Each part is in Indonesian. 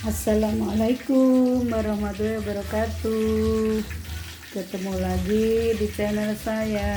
Assalamualaikum warahmatullahi wabarakatuh. Ketemu lagi di channel saya.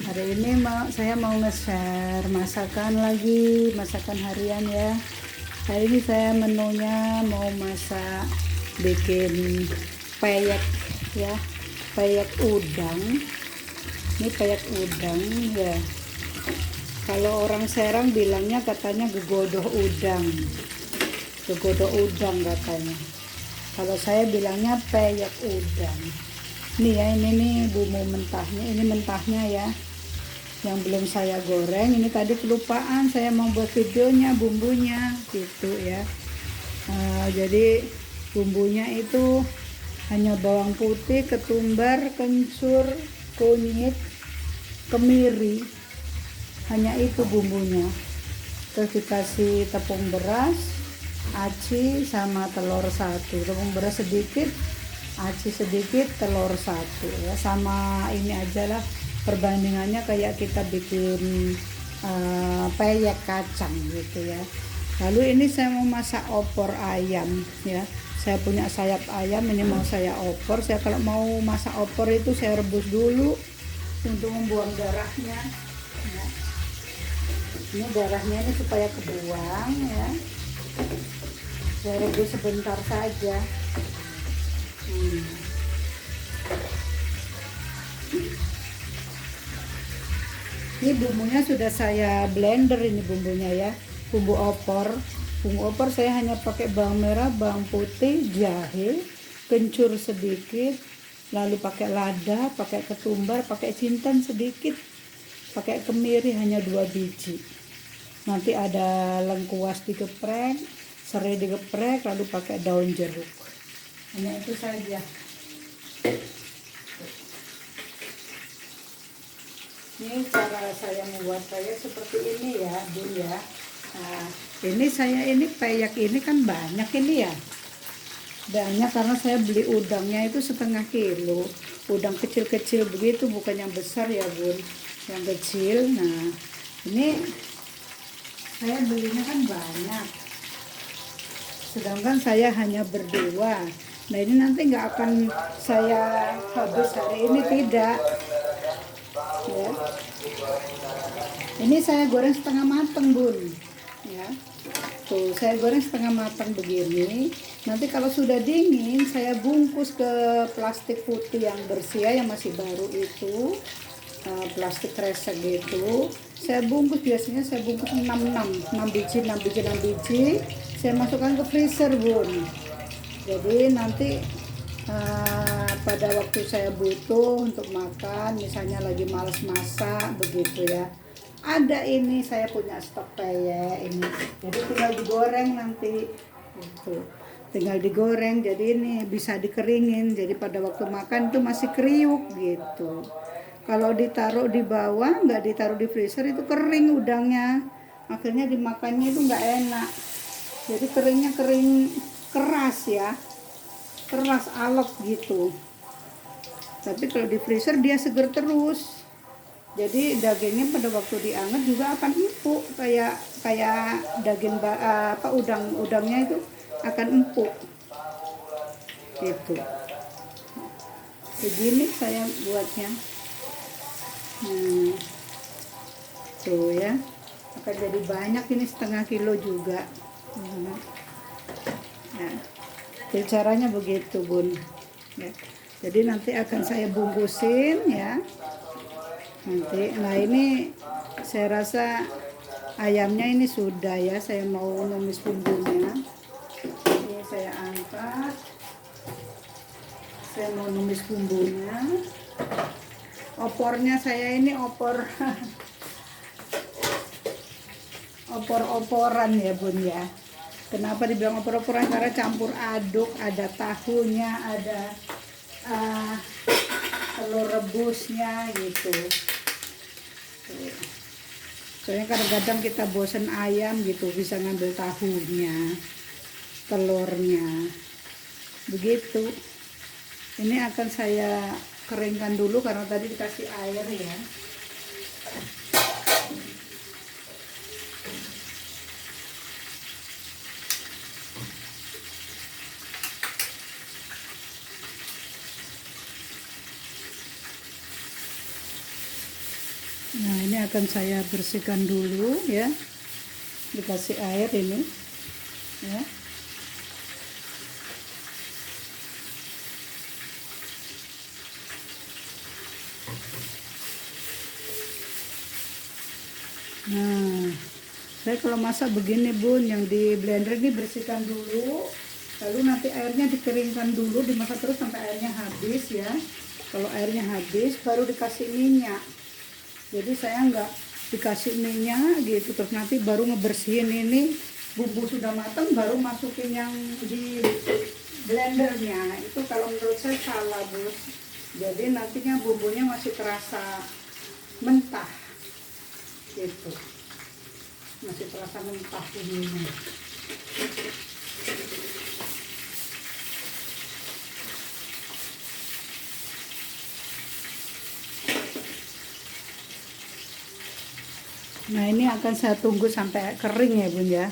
Hari ini saya mau nge-share masakan harian ya. Hari ini saya menunya mau masak bikin peyek ya. Peyek udang. Ini peyek udang ya. Kalau orang Serang bilangnya katanya gegodoh udang. Gegodoh udang katanya. Kalau saya bilangnya peyek udang. Nih ya, ini nih bumbu mentahnya. Ini mentahnya ya, yang belum saya goreng. Ini tadi kelupaan saya mau buat videonya bumbunya gitu ya. Jadi bumbunya itu hanya bawang putih, ketumbar, kencur, kunyit, kemiri. Hanya itu bumbunya. Terus dikasih tepung beras, aci sama telur satu, tepung beras sedikit, aci sedikit, telur satu ya. Sama ini aja lah perbandingannya kayak kita bikin peyek kacang gitu ya. Lalu ini saya mau masak opor ayam ya. Saya punya sayap ayam, ini mau saya opor. Saya kalau mau masak opor itu saya rebus dulu untuk membuang darahnya ya. Ini darahnya ini supaya kebuang ya. Saya rebus sebentar saja. Ini bumbunya sudah saya blender, ini bumbunya ya. Bumbu opor saya hanya pakai bawang merah, bawang putih, jahe, kencur sedikit, lalu pakai lada, pakai ketumbar, pakai jinten sedikit, pakai kemiri hanya 2 biji. Nanti ada lengkuas digeprek, serai digeprek, lalu pakai daun jeruk. Hanya itu saja. Ini cara saya membuat peyek seperti ini ya, Bun ya. Nah, ini peyek ini kan banyak ini ya. Banyak karena saya beli udangnya itu 1/2 kilo. Udang kecil-kecil begitu, bukan yang besar ya, Bun. Yang kecil. Nah, ini saya belinya kan banyak, sedangkan saya hanya berdua. Nah ini nanti nggak akan saya habis hari ini, tidak ya. Ini saya goreng setengah matang, Bun ya. Tuh saya goreng setengah matang begini. Nanti kalau sudah dingin saya bungkus ke plastik putih yang bersih ya, yang masih baru itu, plastik kresek gitu. Saya bungkus, biasanya saya bungkus 6 biji, saya masukkan ke freezer, Bun. Jadi nanti pada waktu saya butuh untuk makan, misalnya lagi males masak begitu ya, ada ini saya punya stok peyek ini, jadi tinggal digoreng nanti gitu. Tinggal digoreng, jadi ini bisa dikeringin, jadi pada waktu makan itu masih kriuk gitu. Kalau ditaruh di bawah, nggak ditaruh di freezer, itu kering udangnya, akhirnya dimakannya itu nggak enak. Jadi keringnya kering keras ya, keras alot gitu. Tapi kalau di freezer dia seger terus, jadi dagingnya pada waktu dianget juga akan empuk, kayak daging udangnya itu akan empuk gitu. Begini saya buatnya. Tuh ya, akan jadi banyak ini, 1/2 kilo juga. Nah, jadi caranya begitu, Bun ya. Jadi nanti akan saya bungkusin ya nanti. Nah ini saya rasa ayamnya ini sudah ya, saya mau numis bumbunya. Ini saya angkat, saya mau numis bumbunya. Opornya saya ini opor opor-oporan ya, Bun ya. Kenapa dibilang opor-oporan? Karena campur aduk, ada tahunya, ada telur rebusnya gitu. Soalnya kadang-kadang kita bosen ayam gitu, bisa ngambil tahunya, telurnya begitu. Ini akan saya keringkan dulu karena tadi dikasih air ya. ini akan saya bersihkan dulu ya, dikasih air ini ya. Nah, saya kalau masak begini bun, yang di blender ini bersihkan dulu, lalu nanti airnya dikeringkan dulu, dimasak terus sampai airnya habis ya. Kalau airnya habis baru dikasih minyak. Jadi saya nggak dikasih minyak gitu, terus nanti baru ngebersihin ini, bumbu sudah matang baru masukin yang di blendernya. Itu kalau menurut saya salah bos. Jadi nantinya bumbunya masih terasa mentah gitu, masih terasa mentah bumbunya. Nah ini akan saya tunggu sampai kering ya bun ya,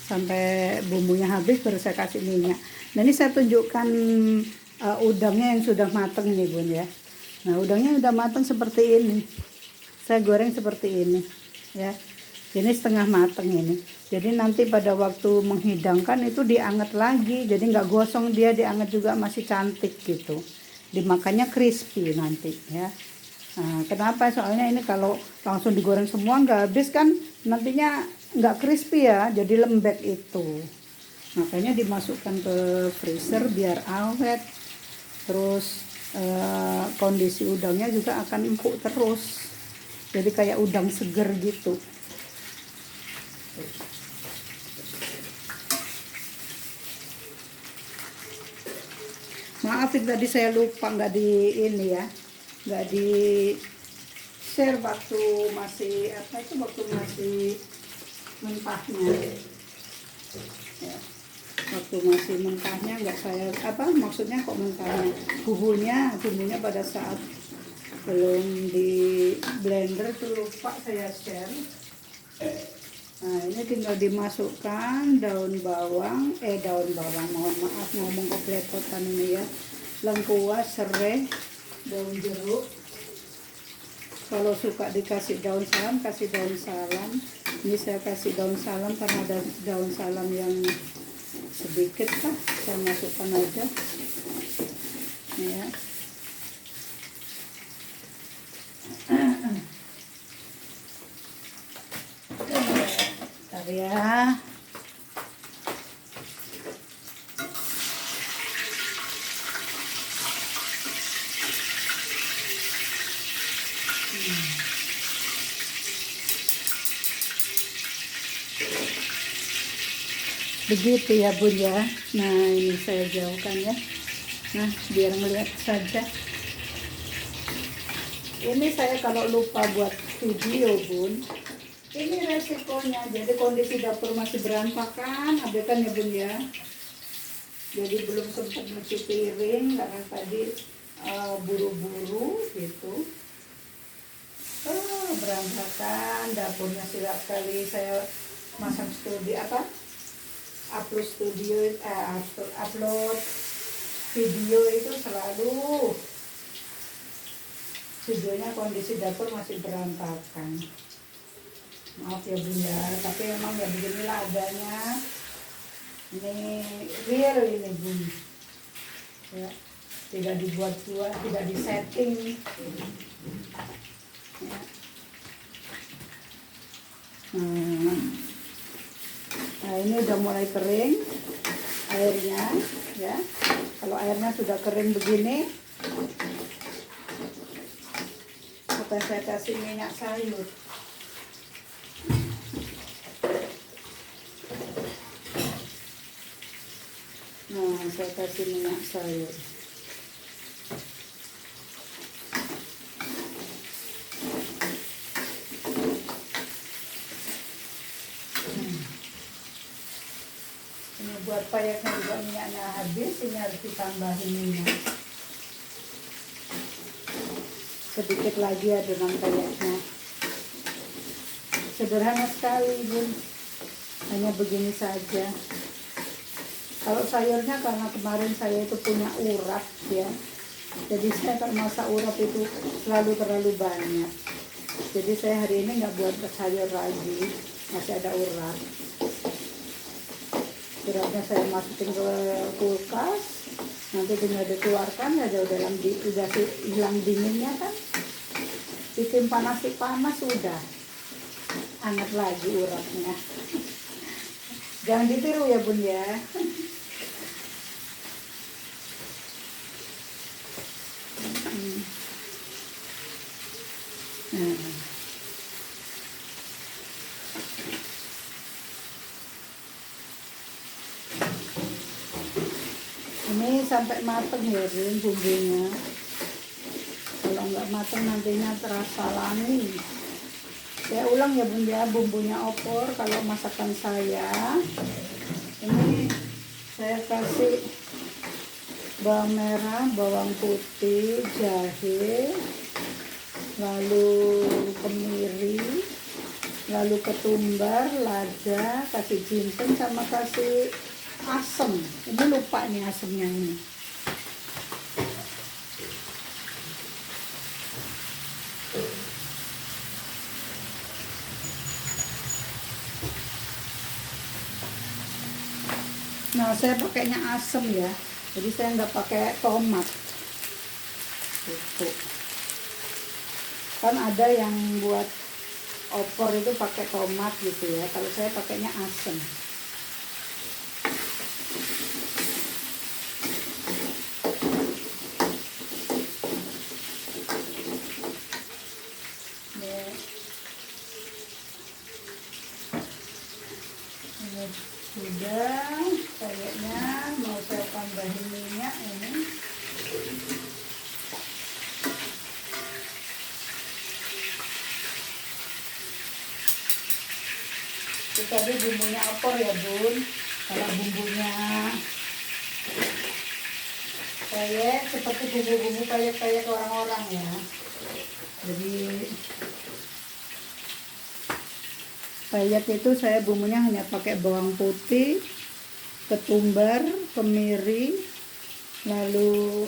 sampai bumbunya habis baru saya kasih minyak. Nah ini saya tunjukkan udangnya yang sudah matang nih bun ya. Nah udangnya udah matang seperti ini, saya goreng seperti ini ya. Ini setengah matang ini, jadi nanti pada waktu menghidangkan itu dianget lagi, jadi nggak gosong, dia dianget juga masih cantik gitu, dimakannya crispy nanti ya. Nah, kenapa? Soalnya ini kalau langsung digoreng semua nggak habis kan, nantinya nggak crispy ya, jadi lembek itu. Makanya dimasukkan ke freezer biar awet. Terus kondisi udangnya juga akan empuk terus, jadi kayak udang seger gitu. Maaf tadi saya lupa nggak di ini ya, nggak di share waktu masih waktu masih mentahnya ya. Waktu masih mentahnya nggak saya maksudnya kok mentahnya, bumbunya pada saat belum di blender tuh lupa saya share. Nah ini tinggal dimasukkan daun bawang, mohon maaf ngomong kebelepotan ini ya, lengkuas, serai, daun jeruk. Kalau suka dikasih daun salam, kasih daun salam. Ini saya kasih daun salam karena ada daun salam yang sedikit lah, saya masukkan aja ya. Bentar ya. Begitu ya bun ya. Nah ini saya jauhkan ya, nah biar melihat saja. Ini saya kalau lupa buat video bun, ini resikonya. Jadi kondisi dapur masih berantakan, adekan ya bun ya. Jadi belum sempat nyuci piring karena tadi buru-buru gitu. Berantakan dapurnya. Setiap kali saya masang upload video itu selalu videonya kondisi dapur masih berantakan. Maaf ya bun ya, tapi emang ya beginilah adanya. Ini real ini bun ya, tidak dibuat-buat, tidak disetting ya. Nah ini udah mulai kering airnya ya. Kalau airnya sudah kering begini, saya kasih minyak sayur. Nah saya kasih minyak sayur. Ini buat payaknya juga minyaknya habis, ini harus ditambahin minyak sedikit lagi adonan payaknya. Sederhana sekali bun, hanya begini saja. Kalau sayurnya karena kemarin saya itu punya urap ya, jadi saya kalau masak urap itu selalu terlalu banyak. Jadi saya hari ini nggak buat sayur lagi, masih ada urat. Uratnya saya masukin ke kulkas, nanti tinggal dikeluarkan aja udah hilang dinginnya kan. Bikin panas udah hangat lagi uratnya. Jangan ditiru ya bun ya. Nah. Ini sampai mateng ya bun bumbunya. Kalau nggak mateng nantinya terasa langi. Saya ulang ya bun ya, bumbunya opor kalau masakan saya. Ini saya kasih bawang merah, bawang putih, jahe, lalu kemiri, lalu ketumbar, lada, kasih ginseng sama kasih asem. Ini lupa nih asemnya ini. Nah, saya pakainya asem ya. Jadi saya nggak pakai tomat. Gitu. Kan ada yang buat opor itu pakai tomat gitu ya. Kalau saya pakainya asem. Sudah, kayaknya mau saya tambahin minyak ini. Itu tadi bumbunya opor ya bun. Kalau bumbunya kayak seperti bumbu-bumbu kayak orang-orang ya. Jadi payet itu saya bumbunya hanya pakai bawang putih, ketumbar, kemiri, lalu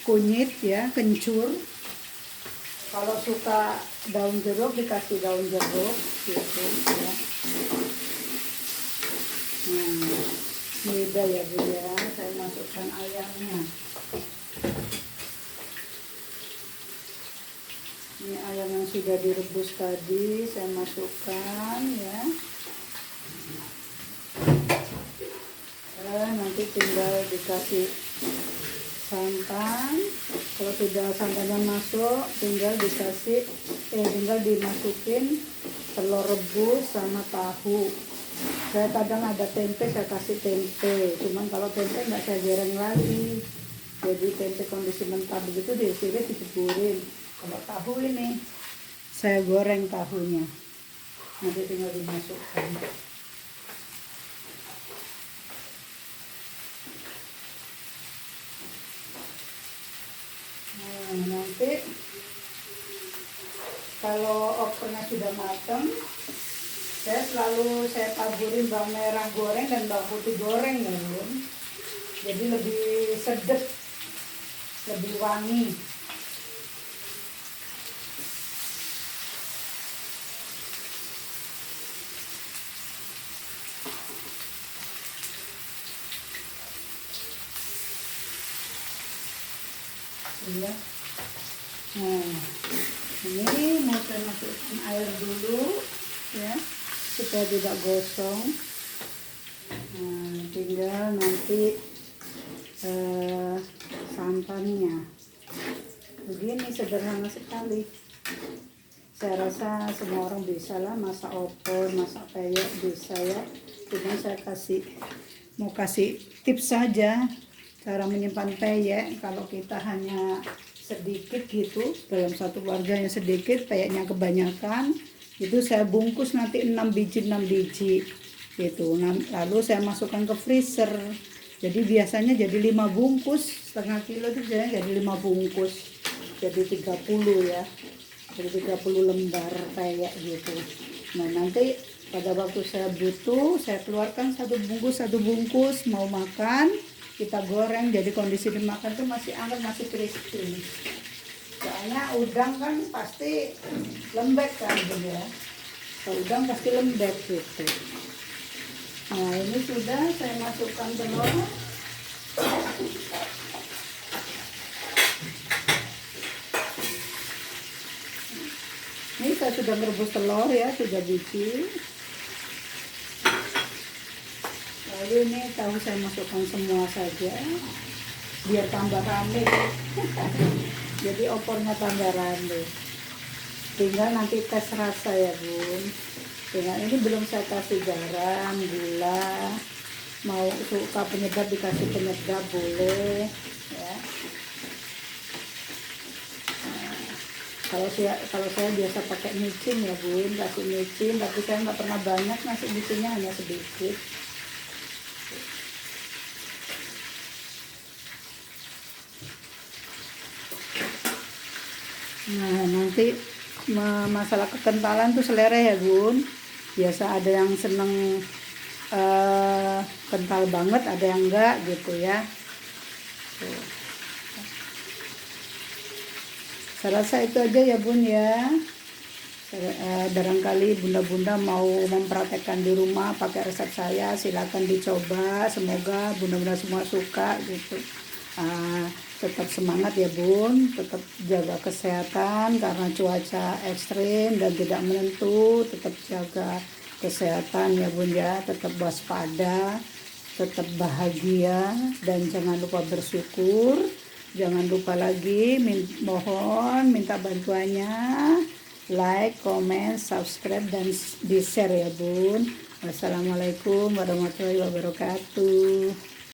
kunyit ya, kencur. Kalau suka daun jeruk dikasih daun jeruk gitu ya. Beda ya Bu ya, saya masukkan ayamnya. Ini ayam yang sudah direbus tadi saya masukkan ya. Nanti tinggal dikasih santan. Kalau sudah santannya masuk, tinggal dimasukin telur rebus sama tahu. Saya kadang ada tempe, saya kasih tempe. Cuman kalau tempe nggak saya goreng lagi. Jadi tempe kondisi mentah begitu diiris diceburin. Kalau tahu ini saya goreng tahunya, nanti tinggal dimasukkan. Nah, nanti kalau opornya sudah matang, saya taburin bawang merah goreng dan bawang putih goreng ya bun. Jadi lebih sedap, lebih wangi. Ya. Nah, ini mau saya masukkan air dulu ya supaya tidak gosong. Nah, tinggal nanti santannya. Begini sederhana sekali. Saya rasa semua orang bisa lah masak opor, masak peyek bisa ya. Cuma saya mau kasih tips saja. Cara menyimpan peyek, kalau kita hanya sedikit gitu, dalam satu keluarga yang sedikit, peyeknya kebanyakan, itu saya bungkus nanti 6 biji gitu. Lalu saya masukkan ke freezer. Jadi biasanya jadi 5 bungkus, setengah kilo itu jadi 5 bungkus. Jadi 30 ya. Jadi 30 lembar peyek gitu. Nah, nanti pada waktu saya butuh, saya keluarkan satu bungkus mau makan. Kita goreng, jadi kondisi dimakan tuh masih hangat, masih crispy, nggak Soalnya udang kan pasti lembek kan Bun ya. Kalau udang pasti lembek gitu. Nah ini sudah saya masukkan telur. Ini saya sudah merebus telur ya, sudah biji. Lalu ini tahu saya masukkan semua saja biar tambah rame. Jadi opornya tambah rame. Tinggal nanti tes rasa ya Bun. Tinggal ini belum saya kasih garam, gula. Mau suka penyedap dikasih penyedap boleh ya. Kalau saya biasa pakai micin ya Bun, kasih micin, tapi saya nggak pernah banyak, nasi micinnya hanya sedikit. Nah nanti masalah kekentalan tuh selera ya Bun. Biasa ada yang seneng kental banget, ada yang enggak gitu ya. Tuh. Saya rasa itu aja ya Bun ya. Barangkali bunda-bunda mau mempraktekkan di rumah pakai resep saya, silakan dicoba. Semoga bunda-bunda semua suka gitu. Tetap semangat ya Bun, tetap jaga kesehatan karena cuaca ekstrim dan tidak menentu. Tetap jaga kesehatan ya Bun ya, tetap waspada, tetap bahagia, dan jangan lupa bersyukur. Jangan lupa lagi mohon minta bantuannya, like, comment, subscribe, dan di share ya Bun. Wassalamualaikum warahmatullahi wabarakatuh.